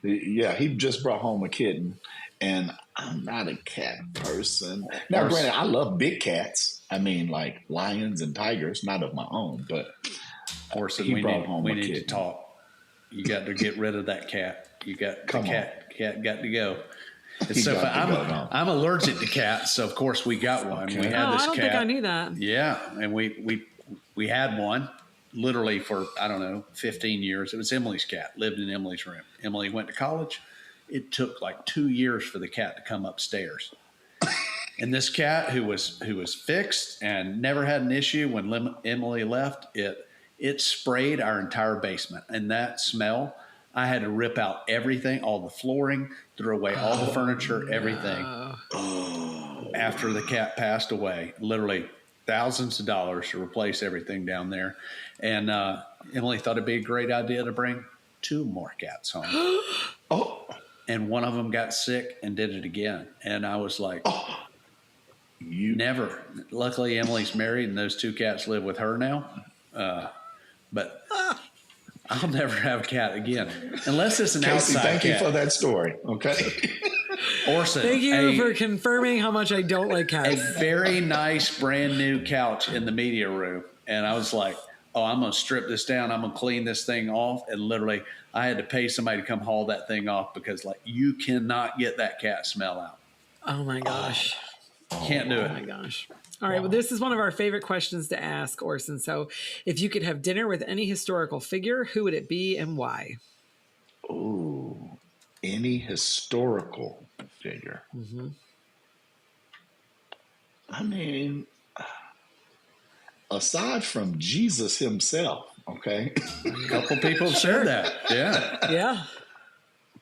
He just brought home a kitten. And I'm not a cat person. Now, granted, I love big cats. I mean, like lions and tigers, not of my own, but Orson, we need to talk. You got to get rid of that cat. Cat got to go. It's so fun. I'm allergic to cats, so of course we got one. Okay. We had this I don't cat. think I knew that. Yeah, and we had one literally for 15 years. It was Emily's cat. Lived in Emily's room. Emily went to college. It took like 2 years for the cat to come upstairs. And this cat who was fixed and never had an issue when Emily left, it sprayed our entire basement. And that smell, I had to rip out everything, all the flooring, throw away all the furniture, everything. After the cat passed away, literally thousands of dollars to replace everything down there. And Emily thought it'd be a great idea to bring 2 more cats home. And one of them got sick and did it again. And I was like, never. Luckily, Emily's married and those 2 cats live with her now. But I'll never have a cat again. Unless it's an Casey, outside thank cat. you for that story. Okay. Orson. Thank you for confirming how much I don't like cats. A very nice brand new couch in the media room. And I was like, I'm going to strip this down. I'm going to clean this thing off. And literally, I had to pay somebody to come haul that thing off because, you cannot get that cat smell out. Oh, my gosh. Can't do it. Oh, my gosh. All right. Well, this is one of our favorite questions to ask, Orson. So if you could have dinner with any historical figure, who would it be and why? Ooh, any historical figure. Mm-hmm. I mean, aside from Jesus himself, okay? A couple people have said that. Yeah. Yeah.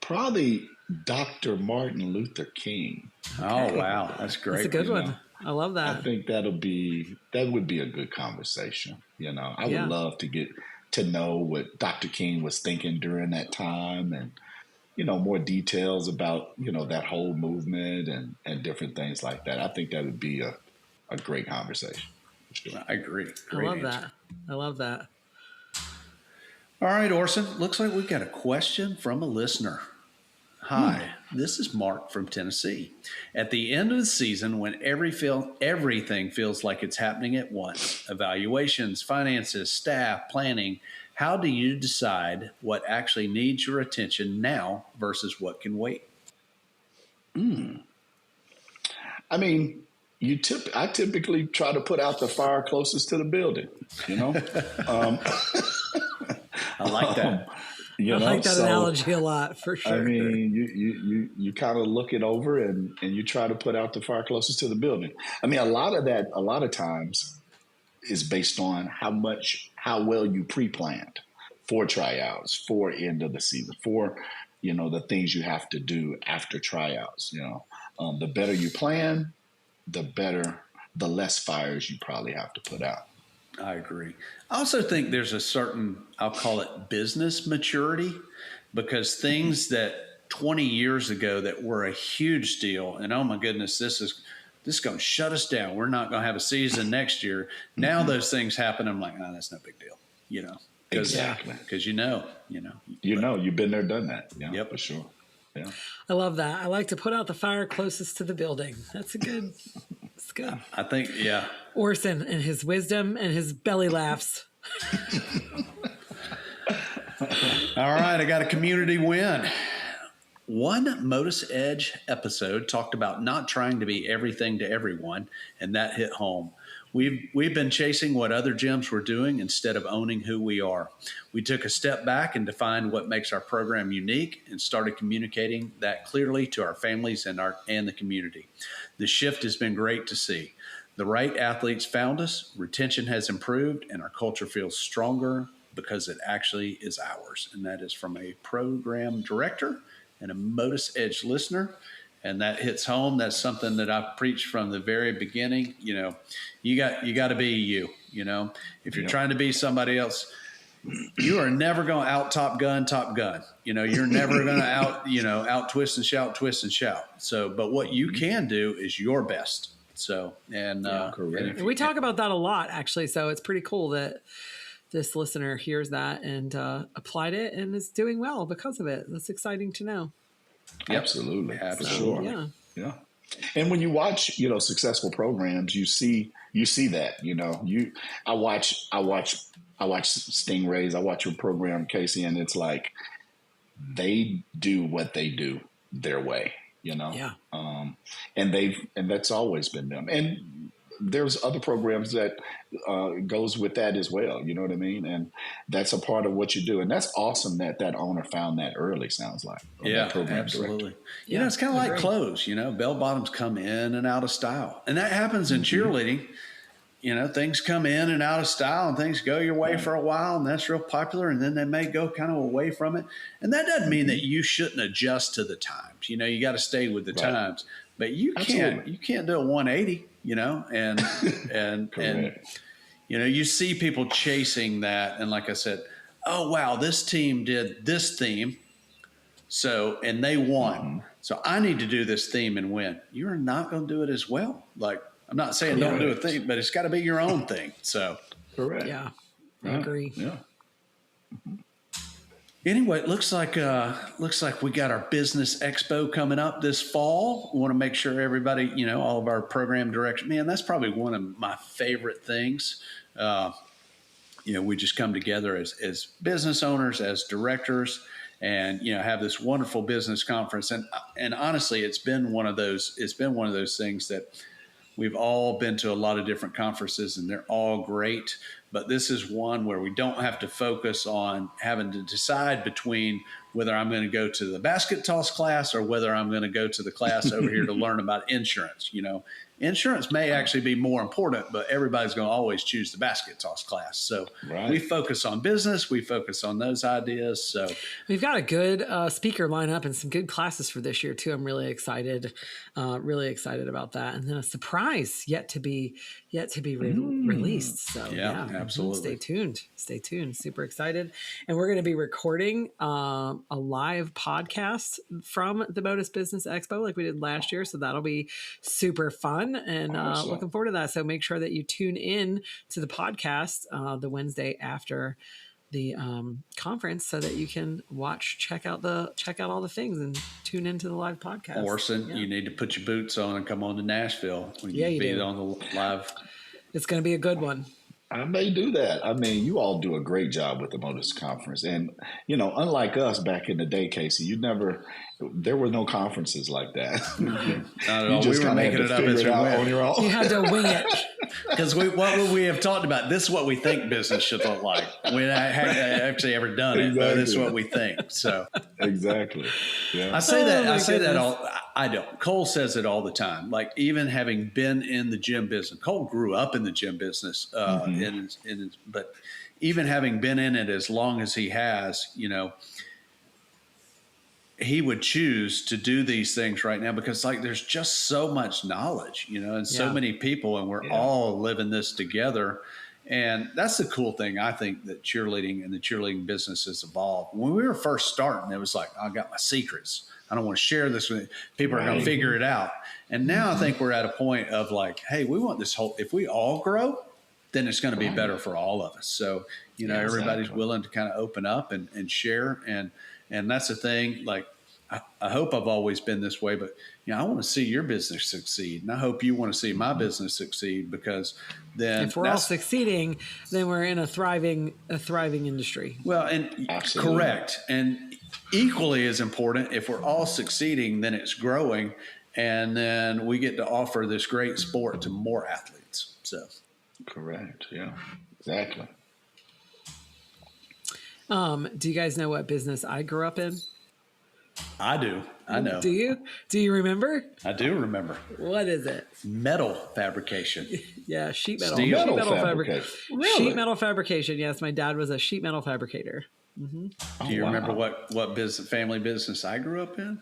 Probably Dr. Martin Luther King. Oh, wow. That's great. That's a good one. I love that. I think that would be a good conversation. I would love to get to know what Dr. King was thinking during that time and, more details about, that whole movement and different things like that. I think that would be a great conversation. I agree. I love that. All right, Orson, looks like we've got a question from a listener. Hi, this is Mark from Tennessee. At the end of the season, when everything feels like it's happening at once, evaluations, finances, staff, planning, how do you decide what actually needs your attention now versus what can wait? I mean, I typically try to put out the fire closest to the building, you know? I like that. I like that analogy a lot, for sure. I mean, you kind of look it over and you try to put out the fire closest to the building. I mean, a lot of times is based on how well you pre-planned for tryouts, for end of the season, for, the things you have to do after tryouts. The better you plan, the less fires you probably have to put out. I agree. I also think there's a certain, I'll call it business maturity, because things that 20 years ago that were a huge deal, and oh my goodness, this is going to shut us down. We're not going to have a season next year. Now those things happen. I'm like, oh, that's no big deal, Exactly. Because you've been there, done that. Yeah, yep. For sure. Yeah. I love that. I like to put out the fire closest to the building. It's good. I think, yeah. Orson and his wisdom and his belly laughs. All right, I got a community win. One MotUS Edge episode talked about not trying to be everything to everyone, and that hit home. We've been chasing what other gyms were doing instead of owning who we are. We took a step back and defined what makes our program unique and started communicating that clearly to our families and the community. The shift has been great to see. The right athletes found us, retention has improved, and our culture feels stronger because it actually is ours. And that is from a program director and a MotUS Edge listener. And that hits home. That's something that I've preached from the very beginning. You got to be you. If you're trying to be somebody else, you are never going to out Top Gun. You're never going to out twist and shout. So, but what you can do is your best. So, correct. And we talk about that a lot, actually. So it's pretty cool that this listener hears that and applied it and is doing well because of it. That's exciting to know. Yep. Absolutely. For sure. Yeah. And when you watch, successful programs, you see that, I watch Stingrays, I watch your program, Casey, and it's like they do what they do their way, Yeah. And that's always been them. And there's other programs that goes with that as well. You know what I mean? And that's a part of what you do. And that's awesome that owner found that early, sounds like. Yeah, absolutely. Director. It's kind of like clothes, bell bottoms come in and out of style. And that happens in cheerleading. Things come in and out of style and things go your way for a while and that's real popular. And then they may go kind of away from it. And that doesn't mean that you shouldn't adjust to the times. You got to stay with the times, but you can't do a 180. And you see people chasing that. And like I said, oh, wow, this team did this theme. So, and they won. So I need to do this theme and win. You're not going to do it as well. Like, I'm not saying don't do a thing, but it's got to be your own thing. So, correct. Yeah, I agree. Yeah. Anyway, it looks like we got our business expo coming up this fall. We want to make sure everybody, all of our program direction, man, that's probably one of my favorite things. We just come together as business owners, as directors, and have this wonderful business conference. And honestly, it's been one of those things that we've all been to a lot of different conferences, and they're all great. But this is one where we don't have to focus on having to decide between whether I'm going to go to the basket toss class or whether I'm going to go to the class over here to learn about insurance. Insurance may actually be more important, but everybody's going to always choose the basket toss class. So we focus on business. We focus on those ideas. So we've got a good speaker lineup and some good classes for this year too. I'm really excited about that. And then a surprise yet to be released. So absolutely. Stay tuned. Super excited. And we're going to be recording a live podcast from the MotUS Business Expo like we did last year. So that'll be super fun and looking forward to that. So make sure that you tune in to the podcast the Wednesday after conference so that you can check out all the things and tune into the live podcast. Orson, you need to put your boots on and come on to Nashville when you be on the live. It's going to be a good one. I may do that. I mean, you all do a great job with the MotUS conference. And, unlike us back in the day, Casey, there were no conferences like that. Not at all. We were making it up as we went. On your own. You had to wing it. Because what would we have talked about? This is what we think business should look like. We haven't actually ever done it, but this is what we think. So exactly. Yeah. I say that all. I don't. Cole says it all the time. Like, even having been in the gym business, Cole grew up in the gym business, but even having been in it as long as he has, he would choose to do these things right now because there's just so much knowledge, and so many people, and we're all living this together. And that's the cool thing. I think that cheerleading and the cheerleading business has evolved. When we were first starting, it was like, I got my secrets. I don't want to share this with you. People are going to figure it out. And now I think we're at a point of like, hey, we want this if we all grow, then it's going to be better for all of us. So, everybody's willing to kind of open up and share. And that's the thing. Like, I hope I've always been this way, but I want to see your business succeed, and I hope you want to see my business succeed, because then if we're all succeeding, then we're in a thriving industry. Well, and correct, and equally as important, if we're all succeeding, then it's growing, and then we get to offer this great sport to more athletes. So, correct, yeah, exactly. Do you guys know what business I grew up in? I do. I know. Do you? Do you remember? I do remember. What is it? Metal fabrication. Yeah, sheet metal. Sheet metal fabrication. Really? Sheet metal fabrication. Yes, my dad was a sheet metal fabricator. Mm-hmm. Do you remember what family business I grew up in?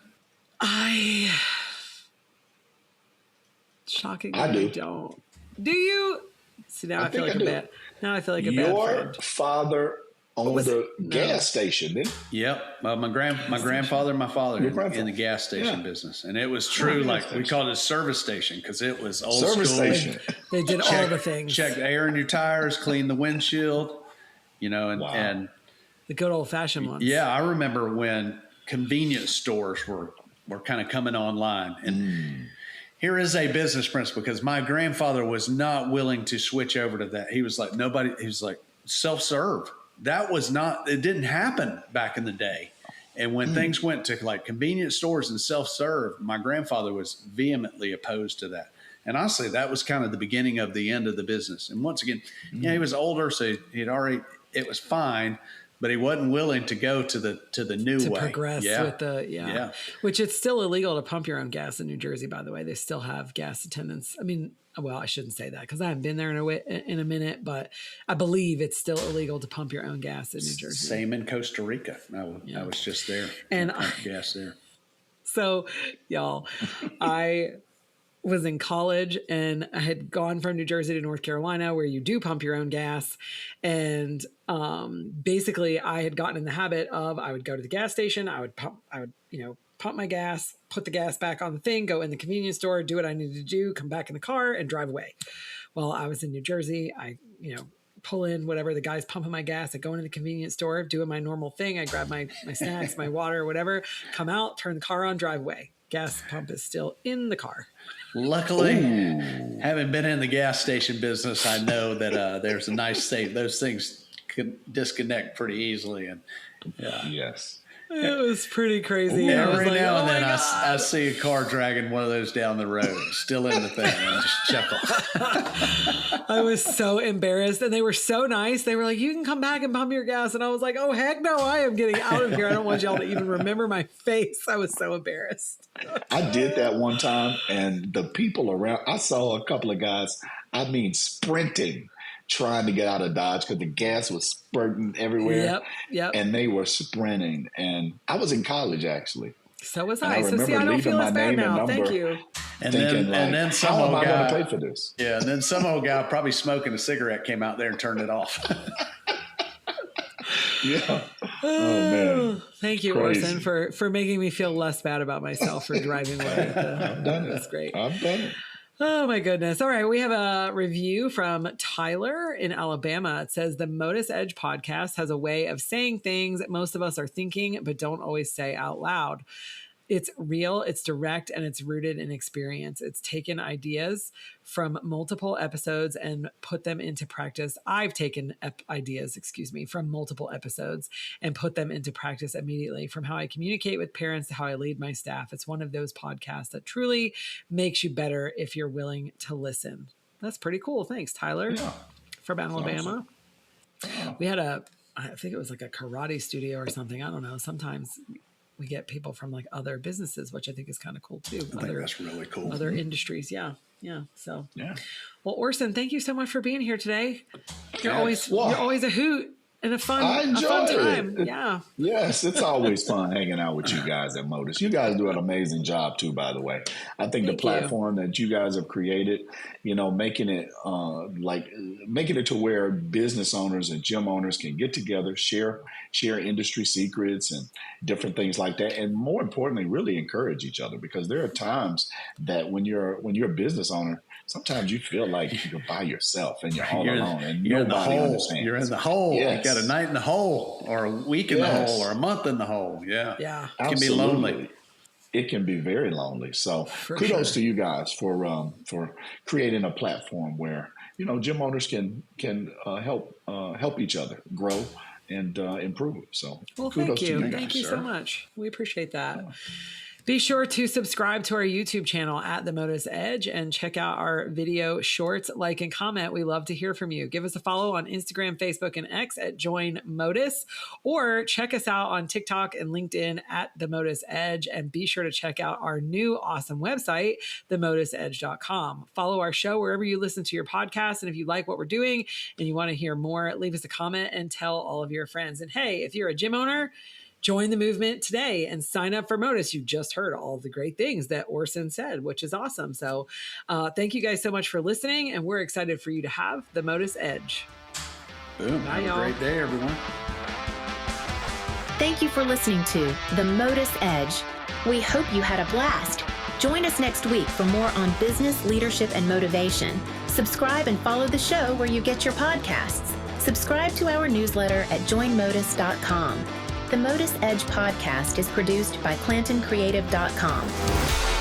Shockingly, I do. don't. Do you? See, now I feel like a bad. Now I feel like a bad Your friend. father owned the gas station, didn't he? Yep. My grandfather and my father in the gas station business. And it was true. We called it a service station because it was old school. Station. They did all the things. Check the air in your tires, clean the windshield, and the good old fashioned ones. Yeah. I remember when convenience stores were kind of coming online, and here is a business principle, because my grandfather was not willing to switch over to that. He was like, self-serve. It didn't happen back in the day. And when things went to like convenience stores and self-serve, my grandfather was vehemently opposed to that. And honestly, that was kind of the beginning of the end of the business. And once again, he was older, so it was fine, but he wasn't willing to go to the new way. To progress with which it's still illegal to pump your own gas in New Jersey, by the way. They still have gas attendants. I mean, well, I shouldn't say that because I haven't been there in a minute, but I believe it's still illegal to pump your own gas in New Jersey. Same in Costa Rica. I was just there. And pumped gas there. So, y'all, I was in college and I had gone from New Jersey to North Carolina, where you do pump your own gas. And basically I had gotten in the habit of, I would go to the gas station, I would pump my gas, put the gas back on the thing, go in the convenience store, do what I needed to do, come back in the car and drive away. Well, I was in New Jersey. I, pull in whatever, the guy's pumping my gas. I go into the convenience store, doing my normal thing. I grab my snacks, my water, whatever, come out, turn the car on, drive away. Gas pump is still in the car. Luckily, having been in the gas station business, I know that there's a nice safe. Those things can disconnect pretty easily. And yes. It was pretty crazy. Every now and then I see a car dragging one of those down the road, still in the thing, and just chuckle. I was so embarrassed, and they were so nice. They were like, you can come back and pump your gas. And I was like, oh, heck no, I am getting out of here. I don't want y'all to even remember my face. I was so embarrassed. I did that one time, and the people around, I saw a couple of guys, sprinting, trying to get out of Dodge because the gas was spurting everywhere. Yep. And they were sprinting. And I I was in college, actually. So was I. So see, I don't feel as bad now. Thank you. And then some old guy, how am I going to pay for this? Yeah, and then some old guy probably smoking a cigarette came out there and turned it off. Yeah. Oh man. Thank you, Orson, for making me feel less bad about myself for driving away. I've done it. That's great. I've done it. Oh my goodness. All right. We have a review from Tyler in Alabama. It says the MotUS Edge podcast has a way of saying things that most of us are thinking, but don't always say out loud. It's real, it's direct, and it's rooted in experience. It's taken ideas from multiple episodes and put them into practice. I've taken ideas, from multiple episodes and put them into practice immediately, from how I communicate with parents to how I lead my staff. It's one of those podcasts that truly makes you better if you're willing to listen. That's pretty cool. Thanks, Tyler, from Alabama. Awesome. We had I think it was like a karate studio or something. I don't know. Sometimes we get people from like other businesses, which I think is kind of cool too. I think that's really cool. Other industries. Yeah. Yeah. So, yeah. Well, Orson, thank you so much for being here today. You're always a hoot and a fun time. Yeah. Yes. It's always fun hanging out with you guys at MotUS. You guys do an amazing job too, by the way. I think the platform that you guys have created, making it to where business owners and gym owners can get together, share industry secrets and different things like that. And more importantly, really encourage each other, because there are times that when you're a business owner, sometimes you feel like you're by yourself and you're all alone and nobody understands. You're in the hole. Yes. You got a night in the hole or a week in the hole or a month in the hole. Yeah. Yeah. It can be lonely. It can be very lonely. So kudos to you guys for creating a platform where, gym owners can help each other grow and improve. So thank you. Thank you so much. We appreciate that. Yeah. Be sure to subscribe to our YouTube channel at the MotUS Edge and check out our video shorts, like and comment. We love to hear from you. Give us a follow on Instagram, Facebook, and X at Join MotUS, or check us out on TikTok and LinkedIn at the MotUS Edge. And be sure to check out our new awesome website, themotusedge.com. Follow our show wherever you listen to your podcast. And if you like what we're doing and you want to hear more, leave us a comment and tell all of your friends. And hey, if you're a gym owner, join the movement today and sign up for MotUS. You just heard all of the great things that Orson said, which is awesome. So thank you guys so much for listening, and we're excited for you to have the MotUS Edge. Boom. Bye, Have a great day, everyone. Thank you for listening to the MotUS Edge. We hope you had a blast. Join us next week for more on business, leadership, and motivation. Subscribe and follow the show where you get your podcasts. Subscribe to our newsletter at joinmotus.com. The MotUS Edge podcast is produced by ClantonCreative.com.